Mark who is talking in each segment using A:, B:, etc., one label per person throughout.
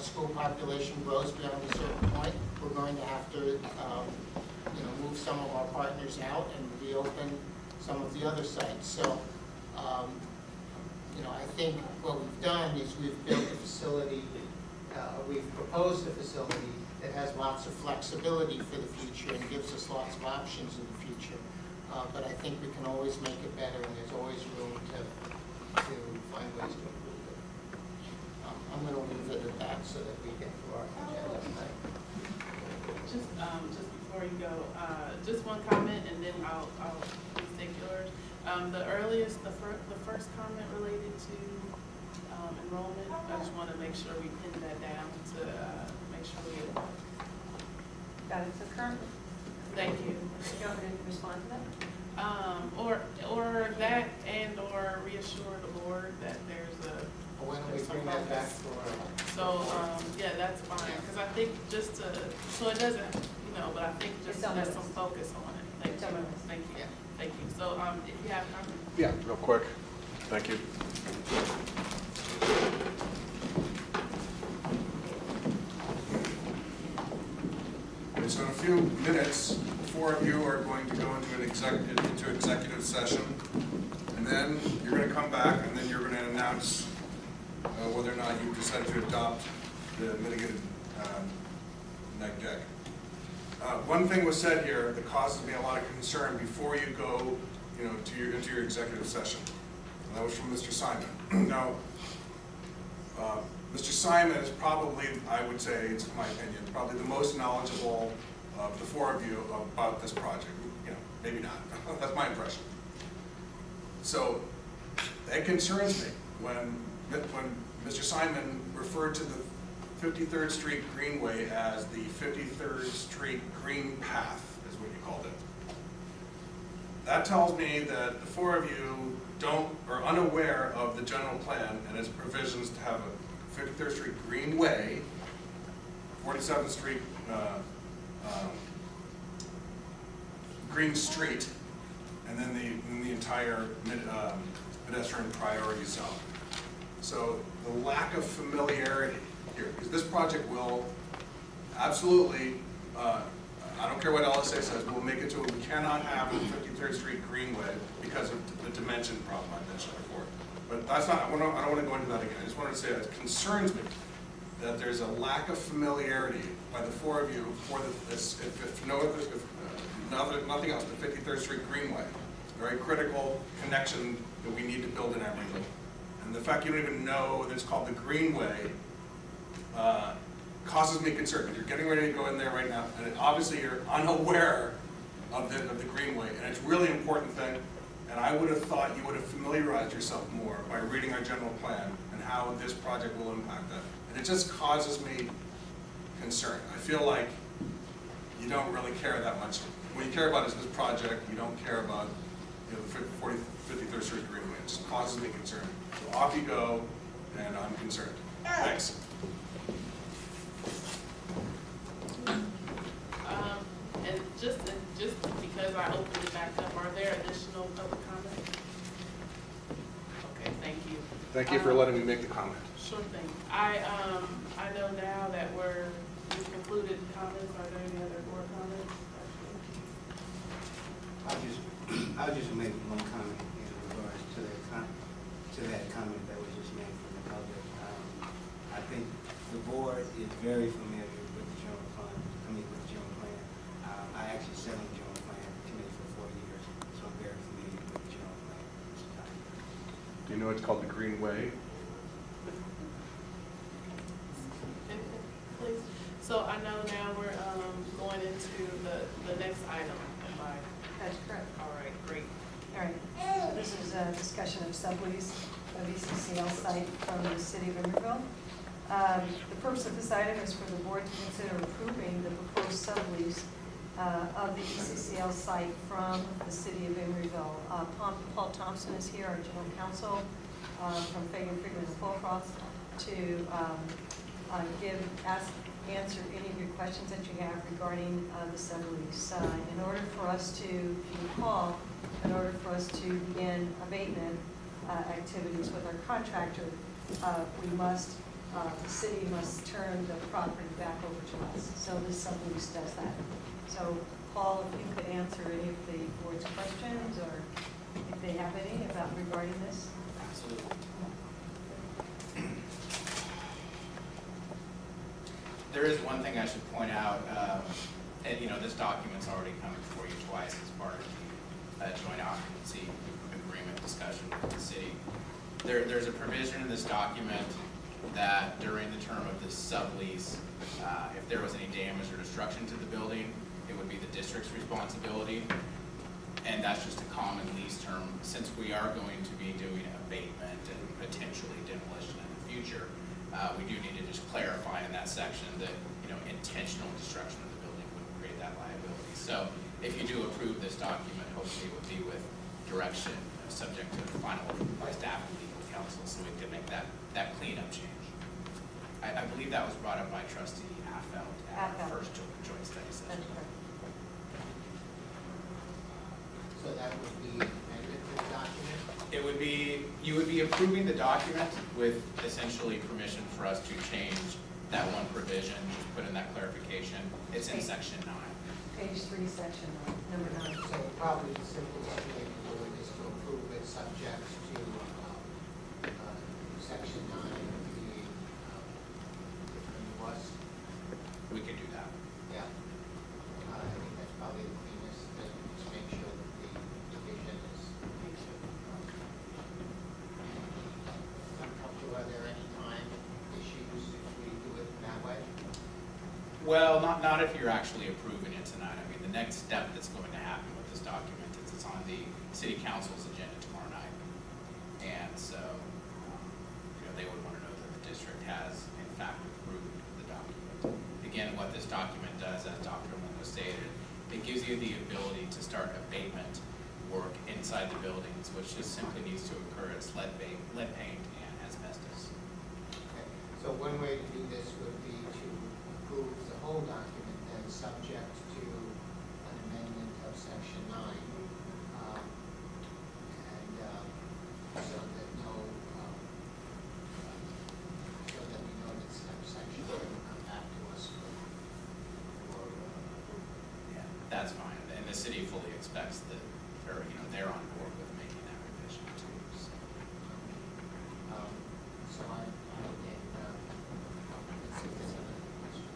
A: school population grows beyond a certain point, we're going to have to move some of our partners out and reopen some of the other sites. So I think what we've done is we've built a facility, we've proposed a facility that has lots of flexibility for the future and gives us lots of options in the future. But I think we can always make it better, and there's always room to find ways to improve it. I'm going to leave it at that so that we get through our agenda tonight.
B: Just before you go, just one comment, and then I'll take yours. The earliest, the first comment related to enrollment, I just want to make sure we pin that down to make sure we get it.
C: Got it. So currently,
B: thank you.
C: You want me to respond to that?
B: Or that, and or reassure the board that there's a.
A: Why don't we bring that back to our...
B: So, yeah, that's fine, because I think just to, so it doesn't, but I think just to have some focus on it. Thank you. Thank you. Thank you. So, if you have comments.
D: Yeah, real quick. Thank you.
E: Okay, so in a few minutes, the four of you are going to go into executive session, and then you're going to come back, and then you're going to announce whether or not you decide to adopt the mitigated neg deck. One thing was said here that causes me a lot of concern before you go, into your executive session. And that was from Mr. Simon. Now, Mr. Simon is probably, I would say, it's my opinion, probably the most knowledgeable of the four of you about this project. Maybe not. That's my impression. So it concerns me when Mr. Simon referred to the 53rd Street Greenway as the 53rd Street Green Path, is what you called it. That tells me that the four of you are unaware of the general plan and its provisions to have a 53rd Street Greenway, 47th Street Green Street, and then the entire pedestrian priority zone. So the lack of familiarity here, because this project will absolutely, I don't care what LSA says, we'll make it to we cannot have the 53rd Street Greenway because of the dimension problem I mentioned before. But that's not, I don't want to go into that again. I just wanted to say it concerns me that there's a lack of familiarity by the four of you for nothing else, the 53rd Street Greenway. It's a very critical connection that we need to build in Emeryville. And the fact you don't even know that it's called the Greenway causes me concern. Because you're getting ready to go in there right now, and obviously you're unaware of the Greenway, and it's a really important thing. And I would have thought you would have familiarized yourself more by reading our general plan and how this project will impact that. And it just causes me concern. I feel like you don't really care that much. What you care about is this project. You don't care about the 53rd Street Greenway. It just causes me concern. So off you go, and I'm concerned. Thanks.
B: And just because I opened it back up, are there additional public comments? Okay, thank you.
D: Thank you for letting me make the comment.
B: Sure thing. I know now that we've concluded comments. Are there any other board comments?
F: I'll just make one comment in regards to that comment that was just made from the public. I think the board is very familiar with the general plan. With the general plan. I actually sat on the general plan committee for 4 years, so I'm very familiar with the general plan.
D: Do you know it's called the Greenway?
B: Please. So I know now we're going into the next item.
C: That's correct.
B: All right, great.
C: All right. So this is a discussion of sublease of ECCL site from the city of Emeryville. The purpose of this item is for the board to consider approving the proposed sublease of the ECCL site from the city of Emeryville. Paul Thompson is here, our general counsel from Fagan, Freeman, and Fulcroft, to answer any of your questions that you have regarding the sublease. In order for us to, if you recall, in order for us to begin abatement activities with our contractor, we must the city must turn the property back over to us. So this sublease does that. So Paul, if you could answer any of the board's questions, or if they have any about regarding this?
G: Absolutely. There is one thing I should point out, and this document's already come before you twice as part of the joint occupancy agreement discussion with the city. There's a provision in this document that during the term of this sublease, if there was any damage or destruction to the building, it would be the district's responsibility. And that's just a common lease term. Since we are going to be doing abatement and potentially demolition in the future, we do need to just clarify in that section that, intentional destruction of the building wouldn't create that liability. So if you do approve this document, hopefully it would be with direction, subject to final approval by staff and legal counsel, so we can make that cleanup change. I believe that was brought up by trustee Affeld at our first joint study session.
A: So that would be amended to the document?
G: It would be, you would be approving the document with essentially permission for us to change that one provision, just put in that clarification. It's in section 9.
C: Page 3, section number 9.
A: So probably the simplest way to do it is to approve it subject to section 9 of the was.
G: We could do that.
A: Yeah. I think that's probably the cleanest thing, just make sure that the division is. Are there any time issues if we do it that way?
G: Well, not if you're actually approving it tonight. I mean, the next step that's going to happen with this document is it's on the city council's agenda tomorrow night. And so, they would want to know that the district has, in fact, approved the document. Again, what this document does, as Dr. Linda stated, it gives you the ability to start abatement work inside the buildings, which just simply needs to occur as lead paint and asbestos.
A: Okay. So one way to do this would be to approve the whole document then subject to an amendment of section 9. So that we know that section 9 will come back to us
G: Yeah, that's fine. And the city fully expects that, or, they're on board with making that revision too. So.
A: So I think, let's see if there's other questions.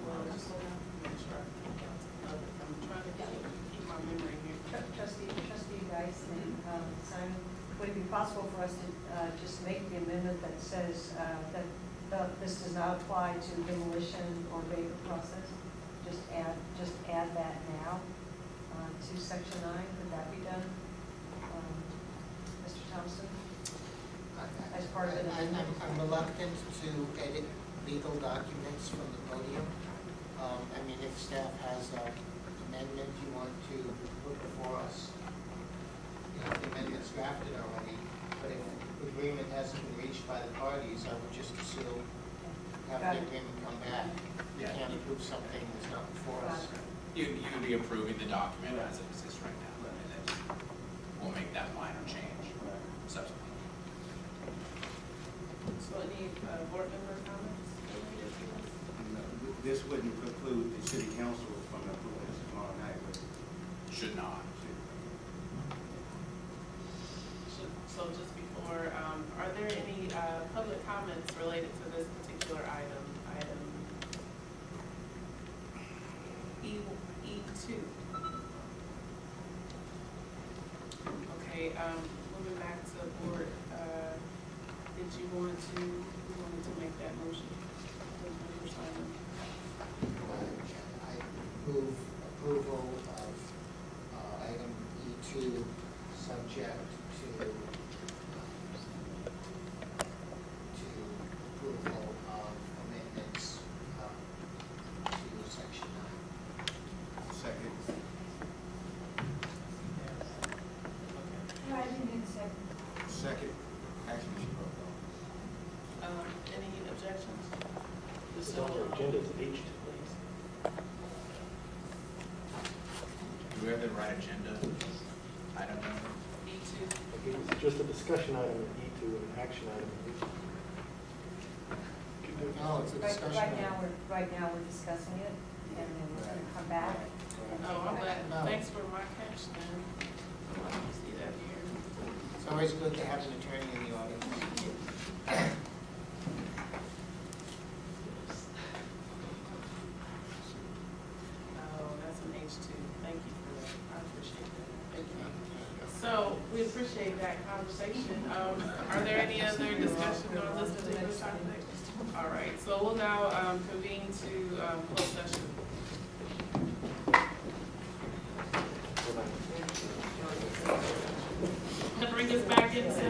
B: Well, just so that, make sure I'm trying to keep my memory here.
C: Trustee Geis and Simon, would it be possible for us to just make the amendment that says that this does not apply to demolition or abatement process? Just add that now to section 9. Would that be done, Mr. Thompson? As part of the
A: I'm reluctant to edit legal documents from the podium. I mean, if staff has an amendment you want to put before us, the amendment's drafted already, but if the agreement hasn't been reached by the parties, I would just assume have the agreement come back. You
G: Yeah.
A: can't approve something that's not before us.
G: You'd be approving the document as it exists right now, and then we'll make that minor change subsequently.
B: So any board member comments related to this?
F: This wouldn't preclude the city council from approving this tomorrow night, would it?
G: Should not.
B: So just before, are there any public comments related to this particular item E2? Okay, moving back to the board, did you want to make that motion? Member Simon?
A: I move approval of item E2 subject to approval of amendments to section 9.
F: Second.
C: No, I didn't need a second.
F: Second. Actually, she broke off.
B: Any objections?
H: This is on our agenda, it's H2, please.
G: Do we have the right agenda item number?
B: E2?
H: Okay, it's just a discussion item in E2 and an action item in E2.
A: No, it's a discussion.
C: Right now, we're discussing it, and then we're gonna come back.
B: Oh, I'm glad,
A: No.
B: thanks for my catch then. I don't see that here.
A: It's always good to have an attorney in the audience.
B: Oh, that's an H2. Thank you for that. I appreciate that. Thank you. So we appreciate that conversation. Are there any other discussions on this particular topic? All right, so we'll now convene to closed session. To bring us back into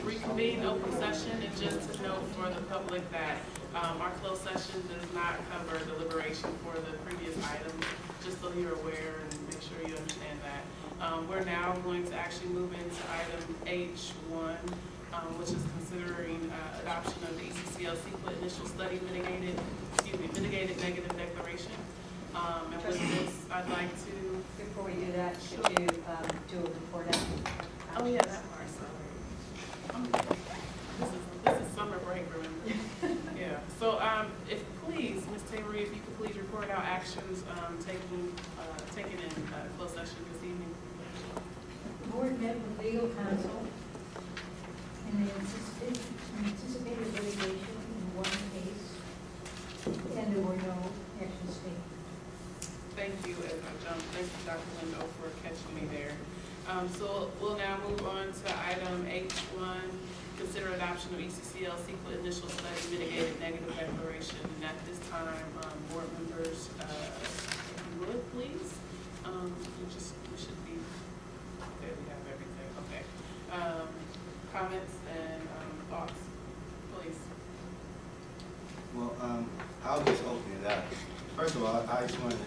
B: reconvene open session, and just to note for the public that our closed session does not cover deliberation for the previous items, just so you're aware and make sure you understand that. We're now going to actually move into item H1, which is considering adoption of the ECCL CEQA initial study mitigated negative declaration. And with this, I'd like to.
C: Before we do that, should you do a report out?
B: Oh yeah, that part. Sorry. This is summer break, remember? Yeah. So if please, Ms. Tamery, if you could please report out actions taken in closed session this evening.
I: The board met with legal counsel and they anticipated litigation in one case, and there were no actions taken.
B: Thank you, thank you, Dr. Lindo, for catching me there. So we'll now move on to item H1, consider adoption of ECCL CEQA initial study mitigated negative declaration. And at this time, board members, if you would, please, we should be, okay, we have everything, okay. Comments and thoughts, please.
F: Well, I'll just open it up. First of all, I just wanted to